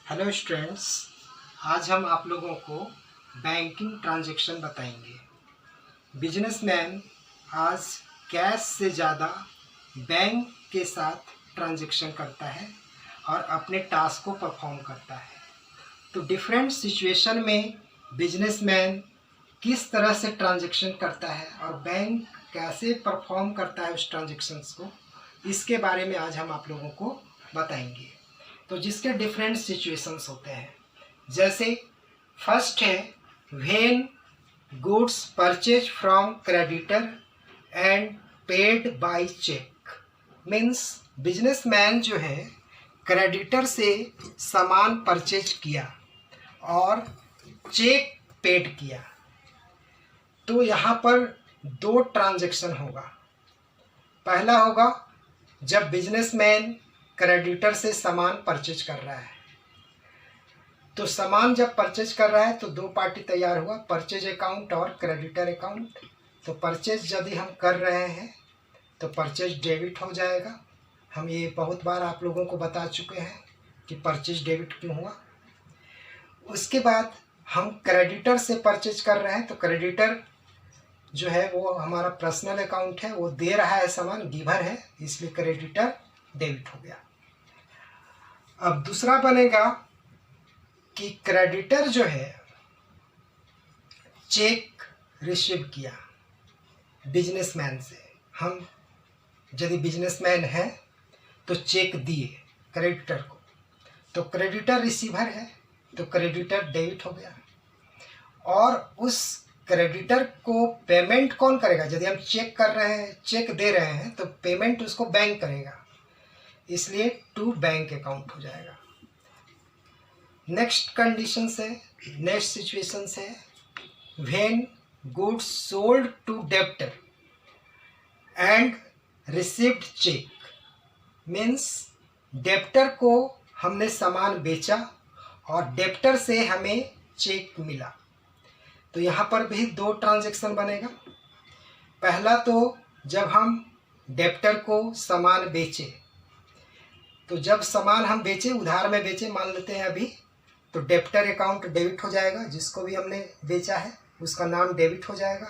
Hello students, आज हम आप लोगों को बैंकिंग ट्रांजैक्शन बताएंगे। बिजनेसमैन आज कैश से ज़्यादा बैंक के साथ ट्रांजैक्शन करता है और अपने टास्क को परफॉर्म करता है। तो डिफरेंट सिचुएशन में बिजनेसमैन किस तरह से ट्रांजैक्शन करता है और बैंक कैसे परफॉर्म करता है उस ट्रांजैक्शंस को, इसके बारे में आज हम आप लोगों को बताएंगे। तो जिसके डिफरेंट सिचुएशंस होते हैं, जैसे फर्स्ट है when goods purchase from creditor and paid by cheque. Means businessman जो है क्रेडिटर से सामान परचेज किया और चेक पेड किया, तो यहाँ पर दो ट्रांजैक्शन होगा। पहला होगा जब बिजनेसमैन क्रेडिटर से सामान परचेज कर रहा है, तो सामान जब परचेज कर रहा है तो दो पार्टी तैयार हुआ, परचेज अकाउंट और क्रेडिटर अकाउंट। तो परचेज यदि हम कर रहे हैं तो परचेज डेबिट हो जाएगा। हम ये बहुत बार आप लोगों को बता चुके हैं कि परचेज डेबिट क्यों हुआ। उसके बाद हम क्रेडिटर से परचेज कर रहे हैं, तो क्रेडिटर जो है वो हमारा पर्सनल अकाउंट है, वो दे रहा है सामान, गिवर है, इसलिए क्रेडिटर डेबिट हो गया। अब दूसरा बनेगा कि क्रेडिटर जो है चेक रिसीव किया बिजनेसमैन से। हम यदि बिजनेसमैन हैं तो चेक दिए क्रेडिटर को, तो क्रेडिटर रिसीवर है, तो क्रेडिटर डेबिट हो गया। और उस क्रेडिटर को पेमेंट कौन करेगा? यदि हम चेक कर रहे हैं, चेक दे रहे हैं, तो पेमेंट उसको बैंक करेगा, इसलिए टू बैंक अकाउंट हो जाएगा। नेक्स्ट कंडीशन से, नेक्स्ट सिचुएशन से, when goods sold to debtor and received cheque. Means debtor को हमने सामान बेचा और डेब्टर से हमें चेक मिला, तो यहाँ पर भी दो ट्रांजैक्शन बनेगा। पहला तो जब हम डेब्टर को सामान बेचे, तो जब सामान हम बेचे, उधार में बेचे मान लेते हैं अभी, तो डेब्टर अकाउंट डेबिट हो जाएगा, जिसको भी हमने बेचा है उसका नाम डेबिट हो जाएगा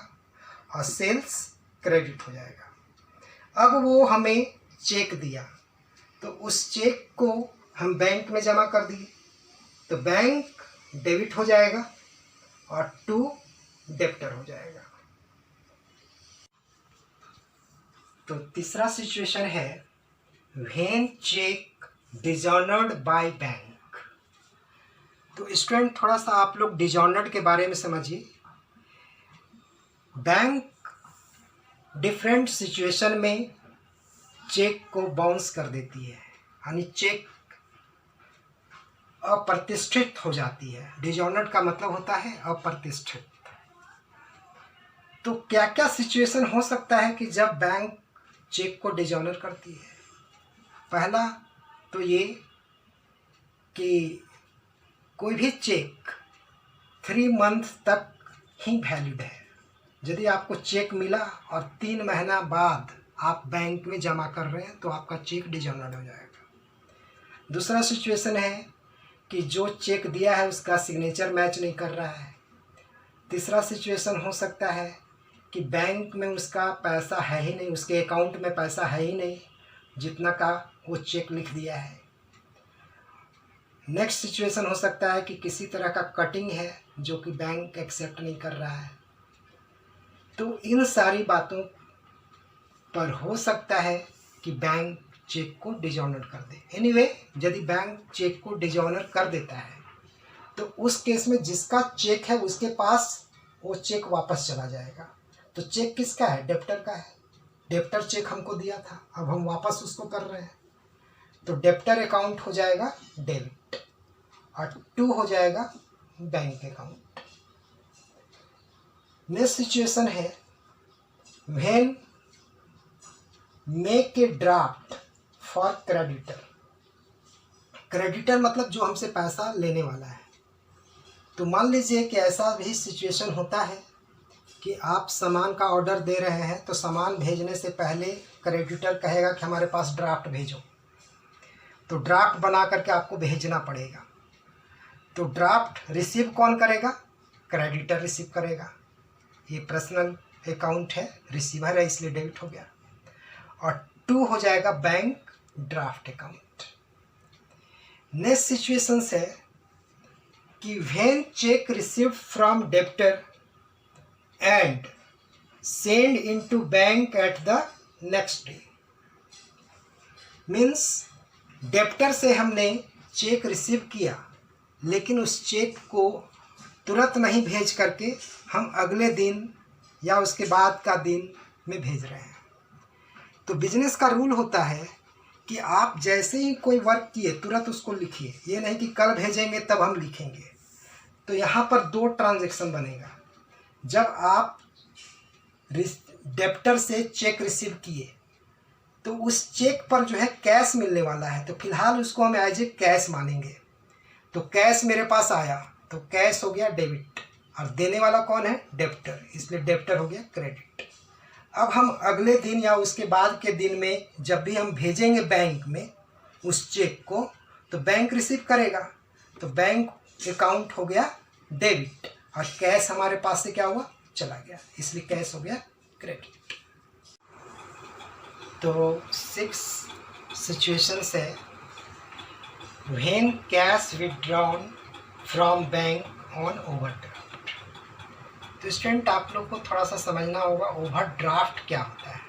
और सेल्स क्रेडिट हो जाएगा। अब वो हमें चेक दिया, तो उस चेक को हम बैंक में जमा कर दिए, तो बैंक डेबिट हो जाएगा और टू डेब्टर हो जाएगा। तो तीसरा सिचुएशन है when cheque dishonoured by bank. तो स्टूडेंट थोड़ा सा आप लोग डिजॉनर्ड के बारे में समझिए। बैंक डिफरेंट सिचुएशन में चेक को बाउंस कर देती है, यानी चेक अप्रतिष्ठित हो जाती है। डिजॉनर्ड का मतलब होता है अप्रतिष्ठित। तो क्या क्या सिचुएशन हो सकता है कि जब बैंक चेक को डिजॉनर करती है? पहला तो ये कि कोई भी चेक 3 मंथ तक ही वैलिड है। यदि आपको चेक मिला और 3 महीना बाद आप बैंक में जमा कर रहे हैं, तो आपका चेक डिजॉनर्ड हो जाएगा। दूसरा सिचुएशन है कि जो चेक दिया है उसका सिग्नेचर मैच नहीं कर रहा है। तीसरा सिचुएशन हो सकता है कि बैंक में उसका पैसा है ही नहीं, उसके अकाउंट में पैसा है ही नहीं जितना का वो चेक लिख दिया है। नेक्स्ट सिचुएशन हो सकता है कि किसी तरह का कटिंग है जो कि बैंक एक्सेप्ट नहीं कर रहा है। तो इन सारी बातों पर हो सकता है कि बैंक चेक को डिजॉनर कर दे। एनीवे, यदि बैंक चेक को डिजॉनर कर देता है तो उस केस में जिसका चेक है उसके पास वो चेक वापस चला जाएगा। तो चेक किसका है? डेब्टर का है। डेब्टर चेक हमको दिया था, अब हम वापस उसको कर रहे हैं, तो डेब्टर अकाउंट हो जाएगा डेबिट और टू हो जाएगा बैंक अकाउंट। नेक्स्ट सिचुएशन है when make a draft for creditor. Creditor मतलब जो हमसे पैसा लेने वाला है। तो मान लीजिए कि ऐसा भी सिचुएशन होता है कि आप सामान का ऑर्डर दे रहे हैं, तो सामान भेजने से पहले क्रेडिटर कहेगा कि हमारे पास ड्राफ्ट भेजो, तो ड्राफ्ट बना करके आपको भेजना पड़ेगा। तो ड्राफ्ट रिसीव कौन करेगा? क्रेडिटर रिसीव करेगा। ये पर्सनल अकाउंट है, रिसीवर है, इसलिए डेबिट हो गया। और 2 हो जाएगा bank draft account. Next situation है कि when cheque received from debtor and send into bank at the next day. Means debtor से हमने चेक रिसीव किया, लेकिन उस चेक को तुरंत नहीं भेज करके हम अगले दिन या उसके बाद का दिन में भेज रहे हैं। तो बिजनेस का रूल होता है कि आप जैसे ही कोई वर्क किए तुरंत उसको लिखिए, ये नहीं कि कल भेजेंगे तब हम लिखेंगे। तो यहाँ पर 2 ट्रांजैक्शन बनेगा। जब आप डेबिटर से चेक रिसीव किए तो उस चेक पर जो है कैश मिलने वाला है, तो फिलहाल उसको हम एज ए कैश मानेंगे। तो कैश मेरे पास आया तो कैश हो गया डेबिट, और देने वाला कौन है? डेबिटर, इसलिए डेबिटर हो गया क्रेडिट। अब हम अगले दिन या उसके बाद के दिन में जब भी हम भेजेंगे बैंक में उस चेक को, तो बैंक रिसीव करेगा, तो बैंक अकाउंट हो गया डेबिट, और कैश हमारे पास से क्या हुआ? चला गया, इसलिए कैश हो गया क्रेडिट। तो 6 सिचुएशंस है when cash withdrawn from bank on overdraft. तो स्टूडेंट आप लोग को थोड़ा सा समझना होगा ओवरड्राफ्ट क्या होता है।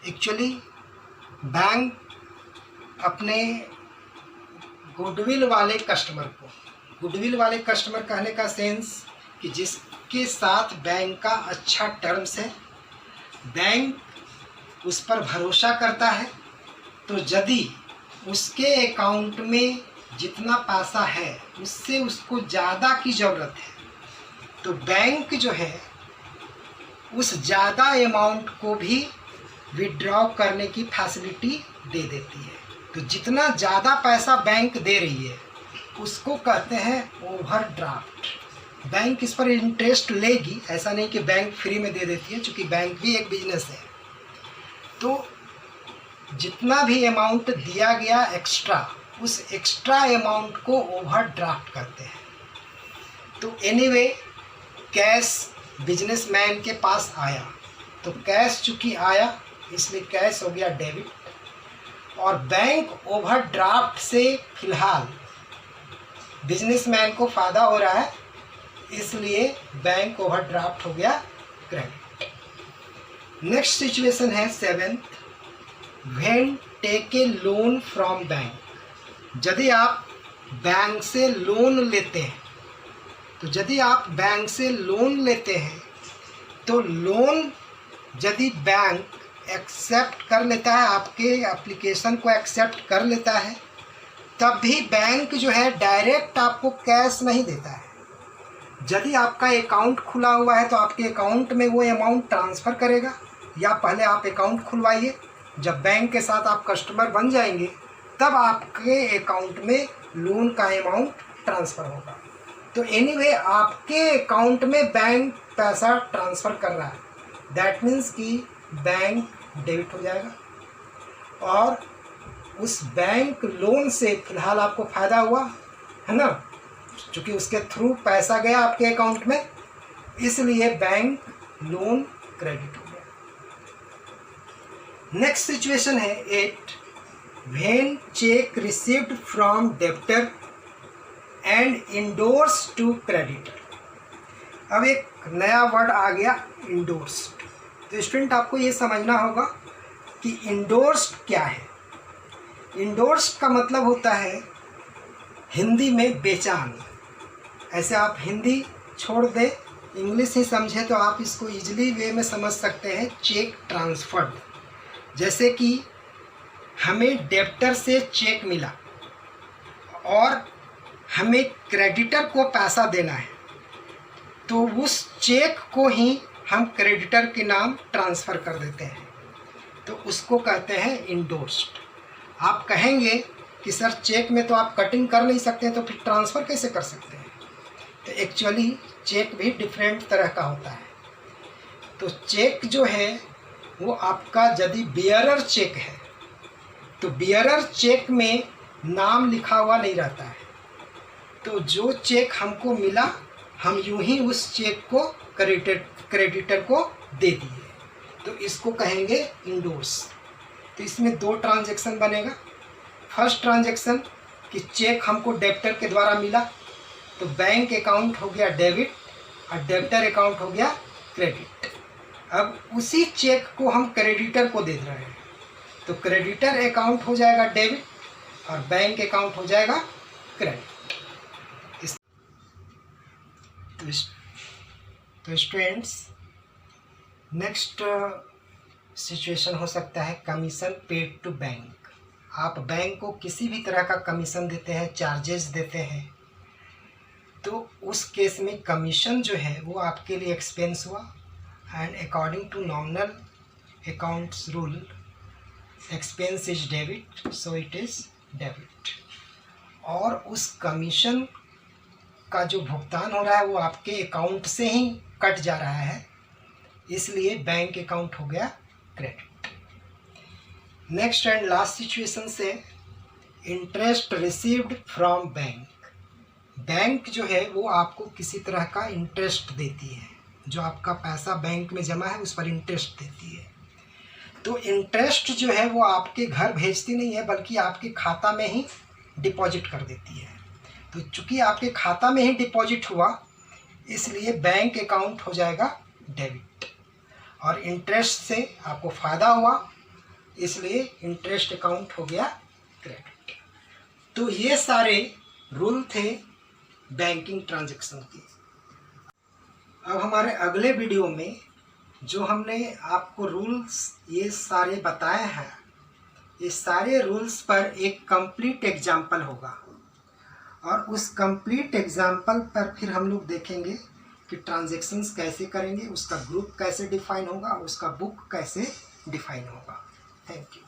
एक्चुअली बैंक अपने गुडविल वाले कस्टमर कहने का सेंस कि जिसके साथ बैंक का अच्छा टर्म्स है, बैंक उस पर भरोसा करता है, तो यदि उसके अकाउंट में जितना पैसा है उससे उसको ज़्यादा की ज़रूरत है, तो बैंक जो है उस ज़्यादा अमाउंट को भी विड्रॉ करने की फैसिलिटी दे देती है। तो जितना ज़्यादा पैसा बैंक दे रही है उसको कहते हैं ओवरड्राफ्ट। बैंक इस पर इंटरेस्ट लेगी, ऐसा नहीं कि बैंक फ्री में दे देती है, क्योंकि बैंक भी एक बिजनेस है। तो जितना भी अमाउंट दिया गया एक्स्ट्रा, उस एक्स्ट्रा अमाउंट को ओवरड्राफ्ट करते हैं। तो एनीवे कैश बिजनेसमैन के पास आया, तो कैश चूँकि आया इसलिए कैश हो गया डेबिट, और बैंक ओवरड्राफ्ट से फिलहाल बिजनेसमैन को फ़ायदा हो रहा है, इसलिए बैंक ओवरड्राफ्ट हो गया क्रेडिट। नेक्स्ट सिचुएशन है 7th, when take a loan from bank. यदि आप बैंक से लोन लेते हैं, तो यदि आप बैंक से लोन लेते हैं तो लोन यदि बैंक एक्सेप्ट कर लेता है, आपके एप्लीकेशन को एक्सेप्ट कर लेता है, तब भी बैंक जो है डायरेक्ट आपको कैश नहीं देता है। यदि आपका अकाउंट खुला हुआ है तो आपके अकाउंट में वो अमाउंट ट्रांसफ़र करेगा, या पहले आप अकाउंट खुलवाइए, जब बैंक के साथ आप कस्टमर बन जाएंगे तब आपके अकाउंट में लोन का अमाउंट ट्रांसफ़र होगा। तो एनीवे आपके अकाउंट में बैंक पैसा ट्रांसफ़र कर रहा है, दैट मीन्स कि बैंक डेबिट हो जाएगा, और उस बैंक लोन से फिलहाल आपको फ़ायदा हुआ है ना, क्योंकि उसके थ्रू पैसा गया आपके अकाउंट में, इसलिए बैंक लोन क्रेडिट हो गया। नेक्स्ट सिचुएशन है 8, when cheque received from debtor and endorse to creditor. अब एक नया वर्ड आ गया इंडोर्स्ड। तो स्टूडेंट आपको ये समझना होगा कि इंडोर्स्ड क्या है। इंडोर्स्ड का मतलब होता है हिंदी में बेचान। ऐसे आप हिंदी छोड़ दें, इंग्लिश ही समझें तो आप इसको इजीली वे में समझ सकते हैं, चेक ट्रांसफर्ड। जैसे कि हमें डेबिटर से चेक मिला और हमें क्रेडिटर को पैसा देना है, तो उस चेक को ही हम क्रेडिटर के नाम ट्रांसफ़र कर देते हैं, तो उसको कहते हैं इंडोर्स्ड। आप कहेंगे कि सर चेक में तो आप कटिंग कर नहीं सकते हैं, तो फिर ट्रांसफ़र कैसे कर सकते हैं? तो एक्चुअली चेक भी डिफरेंट तरह का होता है। तो चेक जो है वो आपका यदि बियरर चेक है, तो बियरर चेक में नाम लिखा हुआ नहीं रहता है, तो जो चेक हमको मिला हम यूं ही उस चेक को क्रेडिटर को दे दिए, तो इसको कहेंगे इंडोर्स। तो इसमें दो ट्रांजैक्शन बनेगा। फर्स्ट ट्रांजैक्शन कि चेक हमको डेबिटर के द्वारा मिला, तो बैंक अकाउंट हो गया डेबिट और डेबिटर अकाउंट हो गया क्रेडिट। अब उसी चेक को हम क्रेडिटर को दे रहे हैं, तो क्रेडिटर अकाउंट हो जाएगा डेबिट और बैंक अकाउंट हो जाएगा क्रेडिट। तो स्टूडेंट्स, नेक्स्ट सिचुएशन हो सकता है कमीशन पेड टू बैंक। आप बैंक को किसी भी तरह का कमीशन देते हैं, चार्जेस देते हैं, तो उस केस में कमीशन जो है वो आपके लिए एक्सपेंस हुआ, and according to nominal accounts rule expense is debit, so it is debit. और उस कमीशन का जो भुगतान हो रहा है वो आपके अकाउंट से ही कट जा रहा है, इसलिए बैंक अकाउंट हो गया credit. Next and last situation से interest received from bank. Bank जो है वो आपको किसी तरह का इंटरेस्ट देती है, जो आपका पैसा बैंक में जमा है उस पर इंटरेस्ट देती है। तो इंटरेस्ट जो है वो आपके घर भेजती नहीं है, बल्कि आपके खाता में ही डिपॉजिट कर देती है। तो चूंकि आपके खाता में ही डिपॉजिट हुआ, इसलिए बैंक अकाउंट हो जाएगा डेबिट, और इंटरेस्ट से आपको फ़ायदा हुआ, इसलिए इंटरेस्ट अकाउंट हो गया क्रेडिट। तो ये सारे रूल थे बैंकिंग ट्रांजैक्शन के। अब हमारे अगले वीडियो में जो हमने आपको रूल्स ये सारे बताए हैं, ये सारे रूल्स पर एक कंप्लीट एग्जाम्पल होगा, और उस कंप्लीट एग्जाम्पल पर फिर हम लोग देखेंगे कि ट्रांजैक्शंस कैसे करेंगे, उसका ग्रुप कैसे डिफाइन होगा, उसका बुक कैसे डिफाइन होगा। Thank you.